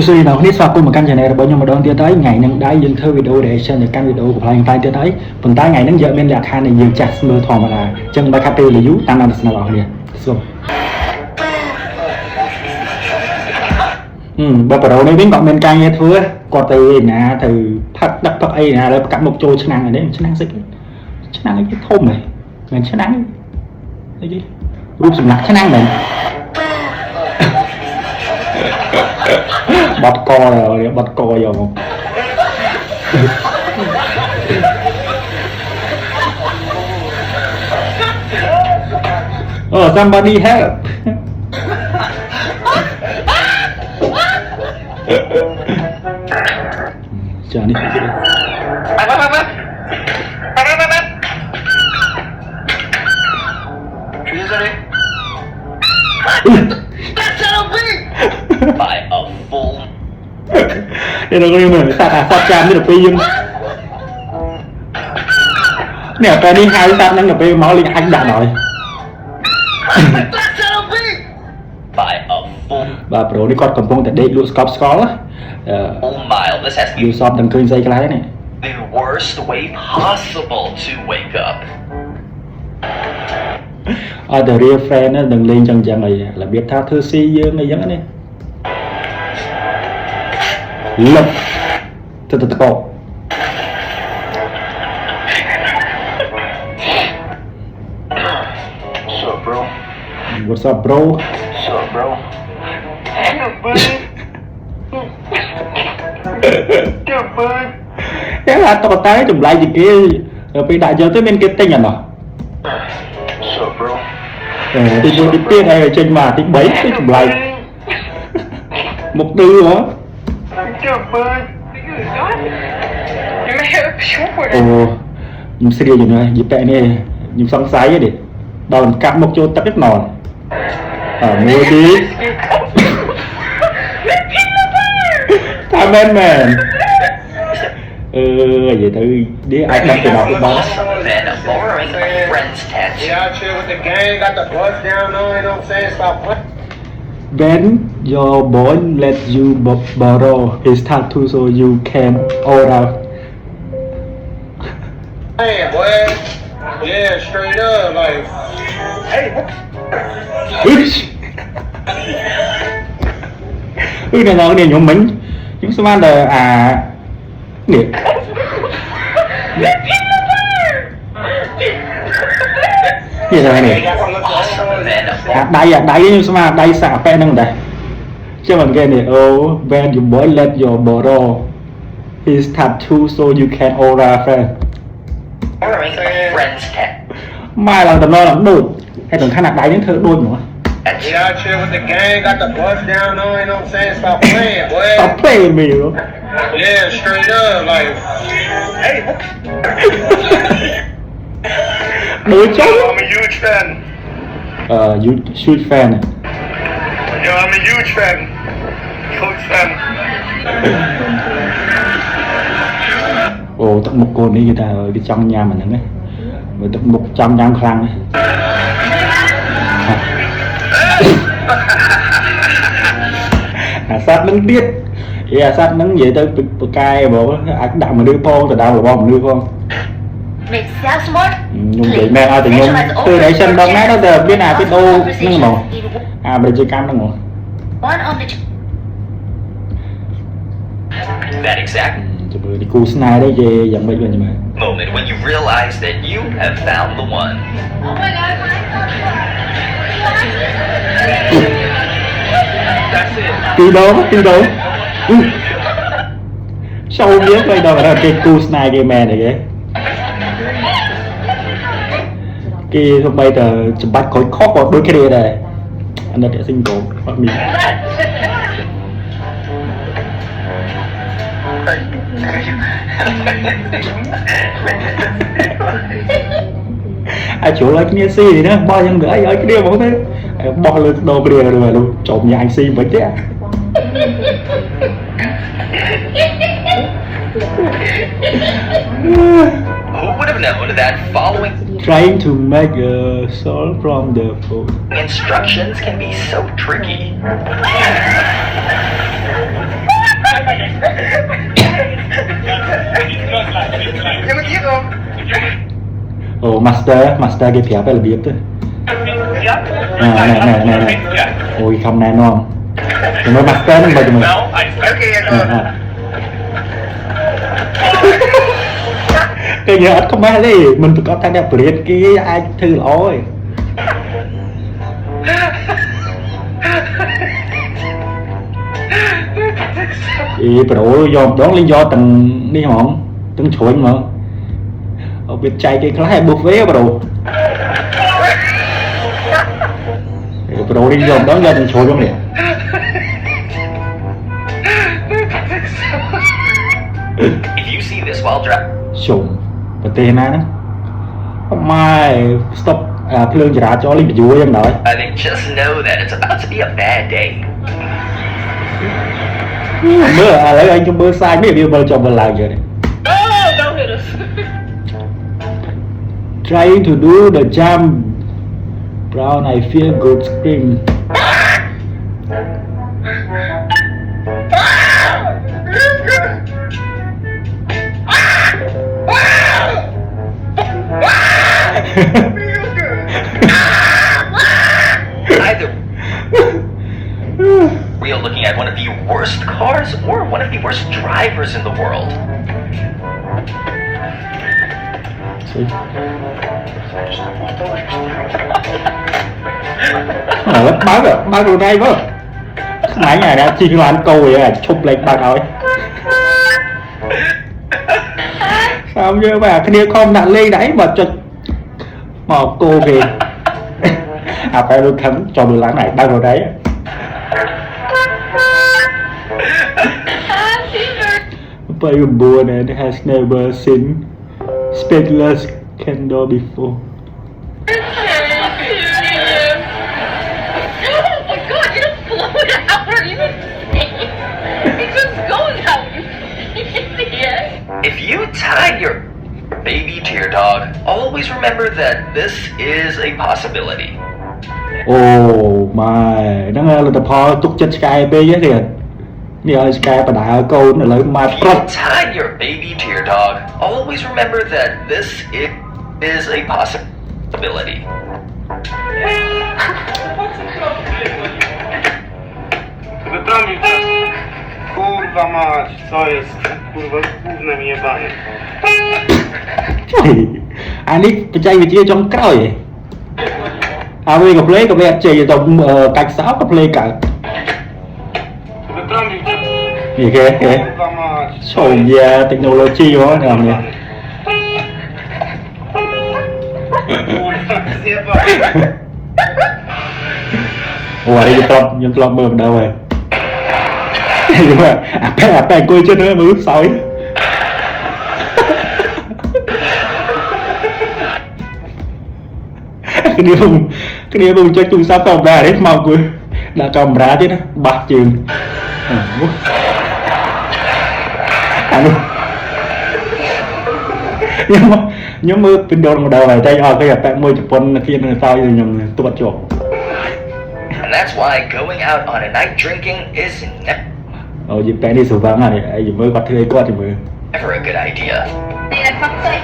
Suy nào nít phạt cùng một căn nhà này là bao nhiêu mà đón tia tới ngày nâng đáy dân thơ video để xem những căn video của Flying Tay tia tới phần tay ngày nâng giờ bên là khai này nhiều chặt mưa thò mà là chân ba cà phê là dú tam năm là bảo nè xong bà đầu này đến bọn mình cay nghe thưa có từ nè từ thật đập thật ấy nè rồi cắt một chỗ chân năng này đấy chân năng xích chân năng cái thôm này mình chân năng cái gì rụp sừng nặng chân năng này bật co rồi bật co rồi oh somebody help chờ đi by a full. đây là cái người sát chạm đi được bây giờ nè cái đi hai sát năng là bây máu lên anh đã nói By a full. và pro đi con cầm phong tại đây lụa scop scroll á Mile. This has to dù be xóm từng cơn dây cái này the worst way possible to wake up. The real friend nó đừng lên chân chân này là biết tha thứ si dương này giống này lập từ từ cổ So bro. what's up bro So bro. cái là tao tay chụp lại gì kia rồi bị đại giờ tới bên kia tinh à mà So bro. thì vô đi tiên này ở trên mà thì bấy cái chụp lại một tư hả ồ nhưng xưa gì nữa dịp tệ này nhưng sáng sái vậy đi đòn cặp một chỗ tắt đứt nòn mua đi tham em man vậy thôi đi ai đập từ nào cũng đó Then a boring friend's tattoo. Yeah, out here with the gang, got the bus down on, you know what I'm saying? Stop playing. when your boy let you borrow his tattoo so you can order Hey, boy. Yeah, straight up, like, hey, what? này là cái nhóm mình những số ban là nè gì rồi này đáy nhưng sao mà đáy xả phe năng đây chứ mình cái này oh when you boy let your borrow his tattoo so you can order friend Boring friend's tattoo. mai là tầm lo làm đôi hay tầm khăn nạc đáy những thứ đôi nữa Yeah, out here with the gang, got the bus down on, you know what I'm saying? Stop playing, boy. stop playing me bro Yeah, straight up, like, hey, what? đối chó I'm a huge fan. you shoot fan Yo, I'm a huge fan. Huge fan. ồ tận một cồn đi người ta ở cái trong nhà mình nữa với tận 100 gram khăn ấy. Sát nắng tiết sát nắng vậy tới bực cay bộ anh đặng mà đưa phong từ đâu là bom đưa phong Make sound smart. nhưng vậy mẹ ai thì nhung từ đấy xem đông nát đó giờ biết nào biết đâu nâng màu bây giờ cam nâng màu One on the That exact chụp đi cu snai đấy về dặn bây giờ nhưng mà moment when you realize that you have found the one. Oh my god. That's it. từ đó sâu biết bây giờ là cái cu snai game này kìa cái hôm bây giờ chụp bạch khối khó có đôi cái này anh đã để sinh cổ bắt mình ai chỗ lấy cái nghe xì nữa bao nhiêu nữa ai cái điều mà thế bao lên đồ cái điều rồi luôn trộm nhà anh xì mấy thế Who would have known that following trying to make a soul from the food instructions can be so tricky? Ồ master cái phía phải là biết thôi. Này. Ôi không này non. Đừng nói master nó bật mình. Cái nhớ ít comment đi, mình phải có thằng đẹp liệt cái ai thư lỗi. Ý bro dòm đón lên do từng đi hỏng từng chuỗi mà ở bên chạy cái class buộc vé bro. Bro đi dòm đón ra từng chuỗi luôn nè. If you see this while driving, Sùng và tên á mai stop phương trả cho linh vui em nói then just know that it's about to be a bad day. mưa lấy anh cho mưa sai biết điều mơ cho mình làm vậy này. Oh, don't hit us. Trying to do the jump Brown I feel good scream. Either we are looking at one of the worst cars or one of the worst drivers in the world. Bác rồi đây vâng nãy ngày đã chi lo ăn câu vậy à chụp lên bác rồi sao như bà cái điều không đặt lên đấy mà cho mà cô kìa phải được thấm cho được láng này bác rồi đấy play a board and has never seen speechless candle before. Oh my god, you just blow it out. What are you saying? It just goes out. You see it? If you tie your baby to your dog, always remember that this is a possibility. Oh my, nó nghe là tập ho túc chết Skype với kìa. Đi ơi Skype bà đại câu nó lấy mà If you tie your baby to your dog, always remember that this is a possibility. Wybramy kurwa mać, co jest? Kurwa, gównem jebanie. anh đi cái chạy vị trí trong cõi à bây gặp lấy cái bé chạy trong cách sáu gặp lấy cả Wybramy gì kìa kìa kurwa mać. sổ về technology quá nè nè Kurwa, zjebanie. ủa đây dân tộc mượn đâu rồi nhưng mà à coi chân nữa mà ướt sói cái điều vùng cho chúng sao còn ra đấy màu của đã cầm ra chứ đó bạc trường nhưng mà bên đầu một đầu này tay cái gặp bạn môi chụp con kia là sao rồi nhầm tôi bắt chuột. And that's why going out on a night drinking is Dịp bạn đi sửa vắng này ai mới bắt thấy con thì mới never a good idea. See that fuck site?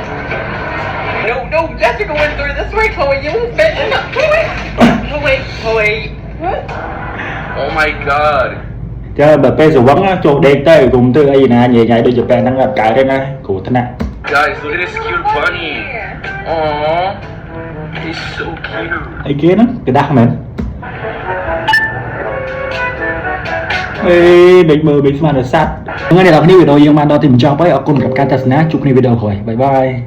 No, Jessica went through this way, Chloe. You won't fit in. Chloe. What? Oh my god. cho bà pe sửa vắng chỗ đen tay cùng từ ai nè nhẹ nhảy đôi chụp bạn đang gặp cái đây này của thân ạ. Guys, look at this cute bunny. Aww. He's so cute. Ai kia nó cái đắt mình mình mơ mình mà được sát. Ngay này là video video yang mana tim capai akunกับการทัศนะ chụpในvideo ข่อย bye bye